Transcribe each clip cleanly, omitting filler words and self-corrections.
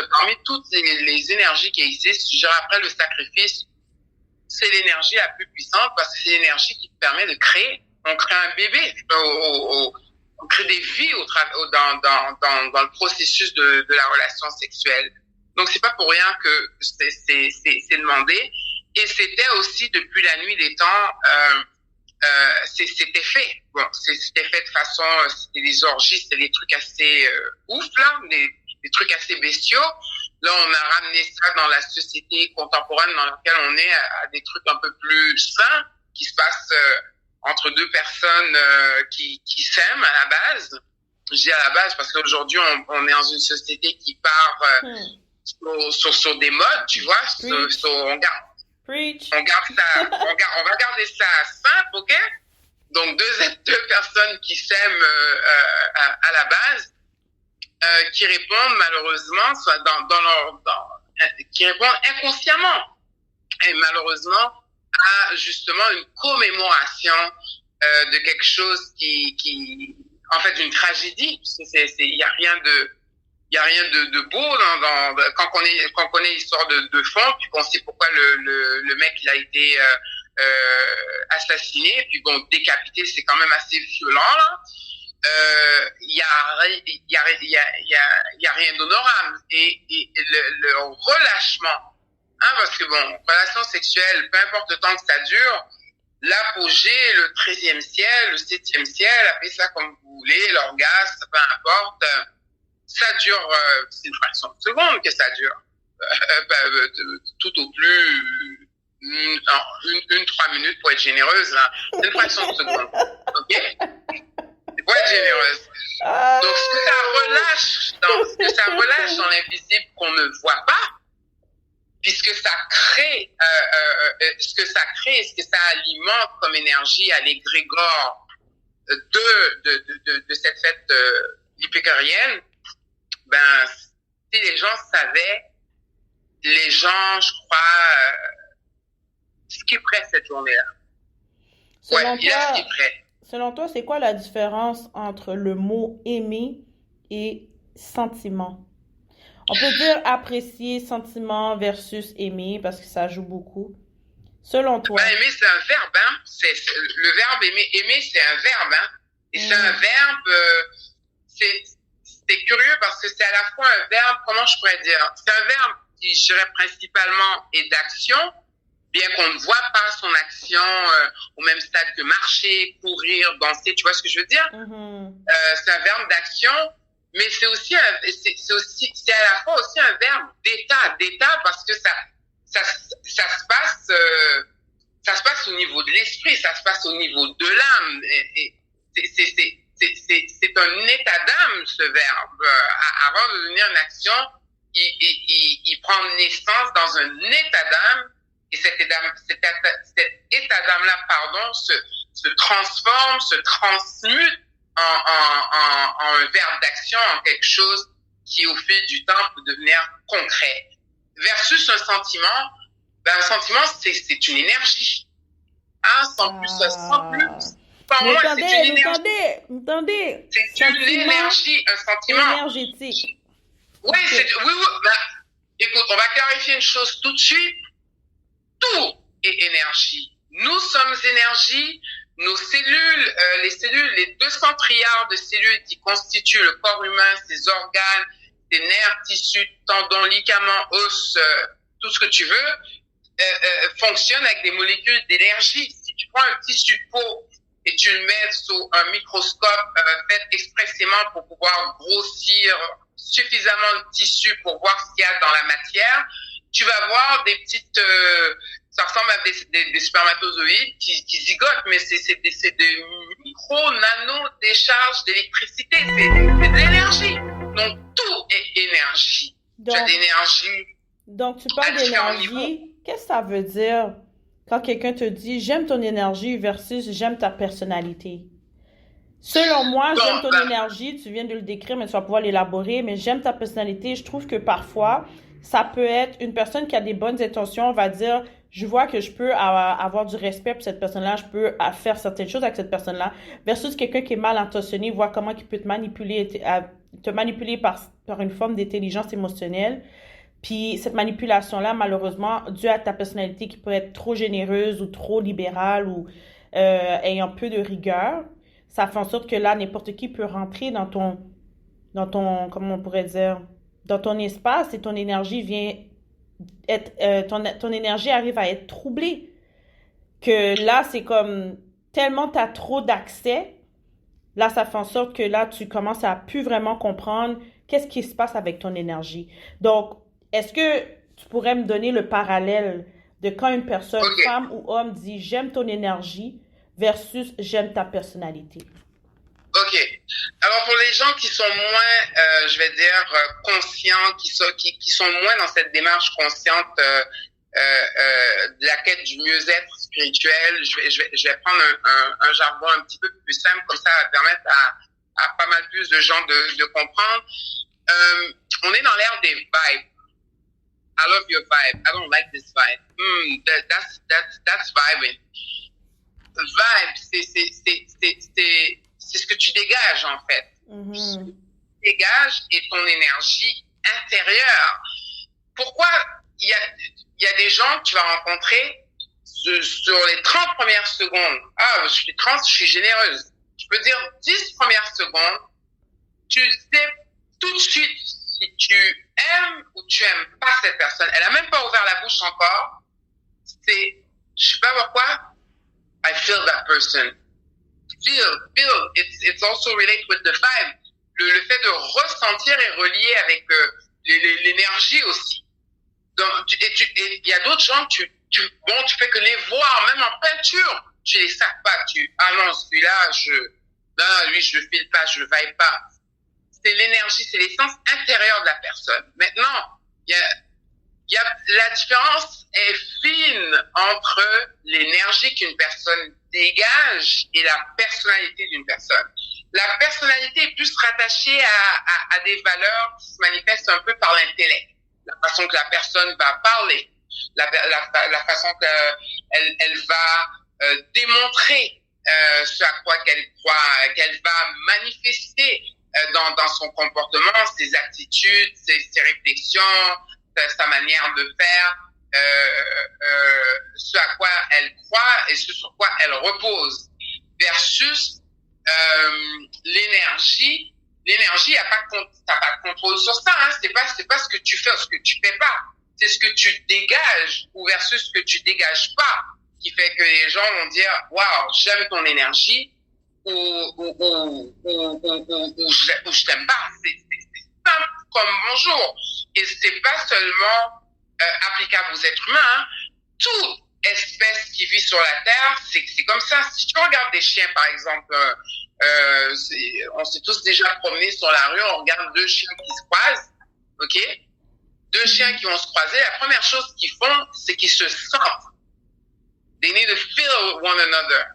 parmi toutes les énergies qui existent, je dirais après le sacrifice, c'est l'énergie la plus puissante parce que c'est l'énergie qui te permet de créer. On crée un bébé, on crée des vies dans le processus de la relation sexuelle. Donc c'est pas pour rien que c'est demandé. Et c'était aussi depuis la nuit des temps, c'était fait. Bon, c'était fait de façon, c'était des orgies, c'était des trucs assez ouf là, des trucs assez bestiaux. Là, on a ramené ça dans la société contemporaine dans laquelle on est à des trucs un peu plus sains qui se passent entre deux personnes qui s'aiment à la base. Je dis à la base parce qu'aujourd'hui, on est dans une société qui part sur des modes, tu vois. On va garder ça simple, ok? Donc, deux personnes qui s'aiment à la base, qui répondent malheureusement, soit qui répondent inconsciemment et malheureusement à justement une commémoration de quelque chose qui en fait d'une tragédie. Il y a rien de beau quand on connaît l'histoire de fond, puis qu'on sait pourquoi le mec il a été assassiné, puis bon décapité, c'est quand même assez violent là. Il y a rien d'honorable et le relâchement, hein, parce que bon, relation sexuelle, peu importe le temps que ça dure, l'apogée, le 13e ciel, le 7e ciel, appelez ça comme vous voulez, l'orgasme, peu importe, ça dure, c'est une fraction de seconde que ça dure, tout au plus une 3 minutes pour être généreuse là, c'est une fraction de seconde, ok? Pour être généreuse. Donc, ce que ça relâche dans l'invisible qu'on ne voit pas, puisque ça crée, ce que ça alimente comme énergie à l'égrégore de cette fête hypocorienne, ben, si les gens savaient, les gens, je crois, skipperaient cette journée-là. Selon toi, c'est quoi la différence entre le mot aimer et sentiment? On peut dire apprécier sentiment versus aimer parce que ça joue beaucoup. Selon toi. Ben, aimer, c'est un verbe, hein. Le verbe aimer, c'est un verbe, hein. Et c'est un verbe, c'est curieux parce que c'est à la fois un verbe, comment je pourrais dire? C'est un verbe qui, je dirais, principalement est d'action, bien qu'on ne voit pas son action au même stade que marcher, courir, danser, tu vois ce que je veux dire? C'est un verbe d'action, mais c'est à la fois aussi un verbe d'état parce que ça se passe au niveau de l'esprit, ça se passe au niveau de l'âme, et c'est un état d'âme, ce verbe. Avant de devenir une action, il prend naissance dans un état d'âme. Et cet état d'âme-là, se transforme, se transmute en un verbe d'action, en quelque chose qui, au fil du temps, peut devenir concret. Versus un sentiment, ben, un sentiment, c'est une énergie. Hein, sans plus, sans moins, c'est une énergie. C'est une énergie, un sentiment. Énergétique. Oui, oui. Ben, écoute, on va clarifier une chose tout de suite. Tout est énergie. Nous sommes énergie. Nos cellules, les 200 trilliards de cellules qui constituent le corps humain, ses organes, ses nerfs, tissus, tendons, ligaments, os, tout ce que tu veux, fonctionnent avec des molécules d'énergie. Si tu prends un tissu de peau et tu le mets sous un microscope fait expressément pour pouvoir grossir suffisamment de tissu pour voir ce qu'il y a dans la matière, tu vas voir des petites, ça ressemble à des spermatozoïdes qui zigotent, mais c'est des micro-nano décharges d'électricité, c'est de l'énergie. Donc tout est énergie. Tu as d'énergie. Donc tu parles d'énergie. Qu'est-ce que ça veut dire quand quelqu'un te dit j'aime ton énergie versus j'aime ta personnalité? Selon moi, j'aime ton énergie, tu viens de le décrire, mais tu vas pouvoir l'élaborer, mais j'aime ta personnalité. Je trouve que parfois, ça peut être une personne qui a des bonnes intentions, on va dire, je vois que je peux avoir du respect pour cette personne-là, je peux faire certaines choses avec cette personne-là, versus quelqu'un qui est mal intentionné, voir comment il peut te manipuler te manipuler par une forme d'intelligence émotionnelle. Puis cette manipulation-là, malheureusement, due à ta personnalité qui peut être trop généreuse ou trop libérale ou ayant peu de rigueur, ça fait en sorte que là, n'importe qui peut rentrer comment on pourrait dire, dans ton espace et ton énergie vient être, ton énergie arrive à être troublée. Que là, c'est comme tellement t'as trop d'accès, là, ça fait en sorte que là, tu commences à plus vraiment comprendre qu'est-ce qui se passe avec ton énergie. Donc, est-ce que tu pourrais me donner le parallèle de quand une personne, Ok, femme ou homme, dit j'aime ton énergie versus j'aime ta personnalité? ok. Alors pour les gens qui sont moins, je vais dire, conscients, qui sont moins dans cette démarche consciente de la quête du mieux-être spirituel, je vais prendre un jargon un petit peu plus simple, comme ça va permettre à pas mal plus de gens de comprendre. On est dans l'ère des vibes. I love your vibe. I don't like this vibe. That's vibing. Vibe, c'est ce que tu dégages en fait. Mhm. Dégage et ton énergie intérieure. Pourquoi il y a des gens que tu vas rencontrer sur les 30 premières secondes. Ah, je suis généreuse. Je peux dire 10 premières secondes. Tu sais tout de suite si tu aimes ou tu aimes pas cette personne. Elle a même pas ouvert la bouche encore. Je sais pas pourquoi. I feel that person. Feel. It's also related with the vibe. Le fait de ressentir et relier avec l'énergie aussi. Donc, et il y a d'autres gens, tu fais que les voir, même en peinture, tu les sacs pas. Ah non, celui-là, lui, je le file pas, je le vaille pas. C'est l'énergie, c'est l'essence intérieure de la personne. Maintenant, la différence est fine entre l'énergie qu'une personne dégage et la personnalité d'une personne. La personnalité est plus rattachée à des valeurs qui se manifestent un peu par l'intellect. La façon que la personne va parler, la façon qu'elle va démontrer ce à quoi qu'elle croit, qu'elle va manifester dans son comportement, ses attitudes, ses réflexions, sa manière de faire, ce à quoi elle croit et ce sur quoi elle repose, versus l'énergie. L'énergie, t'as pas de contrôle sur ça, hein. C'est pas ce que tu fais ou ce que tu fais pas. C'est ce que tu dégages ou versus ce que tu dégages pas qui fait que les gens vont dire, waouh, j'aime ton énergie ou je t'aime pas. C'est simple comme bonjour. Et c'est pas seulement applicable aux êtres humains, hein. Toute espèce qui vit sur la Terre, c'est comme ça. Si tu regardes des chiens, par exemple, on s'est tous déjà promenés sur la rue, on regarde deux chiens qui se croisent, ok? Deux chiens qui vont se croiser, la première chose qu'ils font, c'est qu'ils se sentent. They need to feel one another.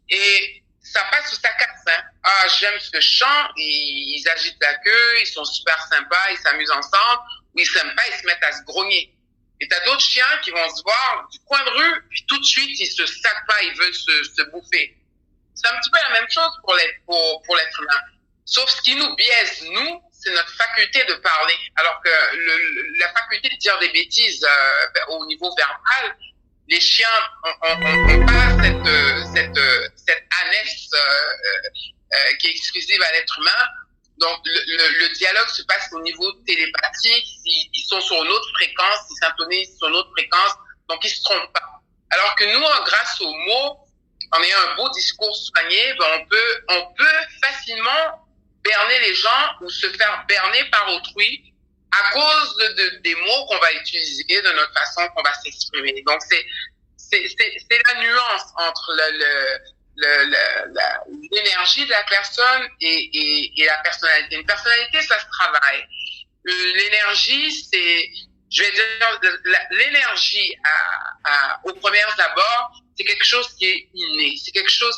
Et ça passe sous sa casse, hein. Ah, j'aime ce chant, ils agitent la queue, ils sont super sympas, ils s'amusent ensemble, ou ils s'aiment pas, ils se mettent à se grogner. Et t'as d'autres chiens qui vont se voir du coin de rue, puis tout de suite, ils se sacent pas, ils veulent se bouffer. C'est un petit peu la même chose pour l'être humain. Sauf ce qui nous biaise, nous, c'est notre faculté de parler. Alors que la faculté de dire des bêtises au niveau verbal, les chiens ont pas cette annexe qui est exclusive à l'être humain. Donc le dialogue se passe au niveau télépathique. Ils sont sur une autre fréquence, ils s'intonisent sur une autre fréquence, donc ils se trompent pas. Alors que nous, grâce aux mots, en ayant un beau discours soigné, on peut facilement berner les gens ou se faire berner par autrui à cause des mots qu'on va utiliser, de notre façon qu'on va s'exprimer. Donc c'est la nuance entre l'énergie de la personne et la personnalité. Une personnalité, ça se travaille. L'énergie, je vais dire, l'énergie aux premières abords, c'est quelque chose qui est inné. C'est quelque chose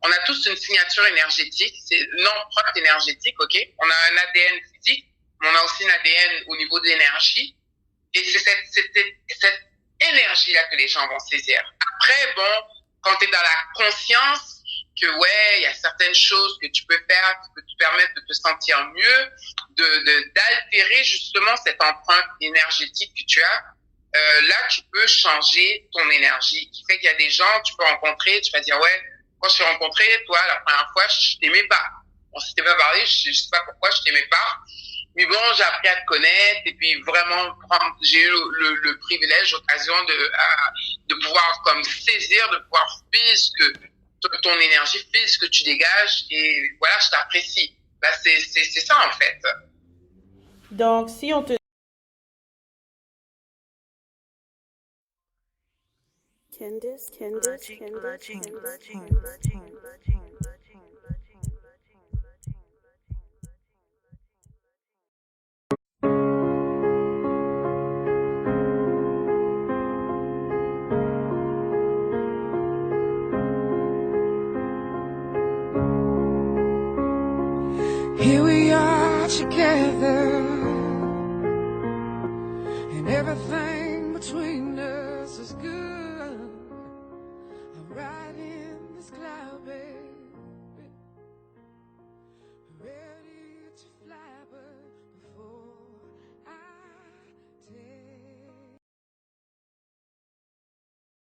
on a tous une signature énergétique, c'est l'empreinte énergétique, ok? On a un ADN physique, mais on a aussi un ADN au niveau de l'énergie. Et c'est cette énergie-là que les gens vont saisir. Après, quand t'es dans la conscience, que ouais, il y a certaines choses que tu peux faire qui peuvent te permettre de te sentir mieux, d'altérer justement cette empreinte énergétique que tu as. Là, tu peux changer ton énergie. Qui fait qu'il y a des gens, tu peux rencontrer, tu vas dire ouais, quand je t'ai rencontré, toi, la première fois, je t'aimais pas. On s'était pas parlé, je sais pas pourquoi je t'aimais pas. Mais bon, j'ai appris à te connaître et puis vraiment j'ai eu le privilège, l'occasion de pouvoir comme saisir, de pouvoir faire ce que ton énergie, fait ce que tu dégages et voilà, je t'apprécie. Bah, c'est ça en fait. Donc, si on te Here we are together, and everything between us is good.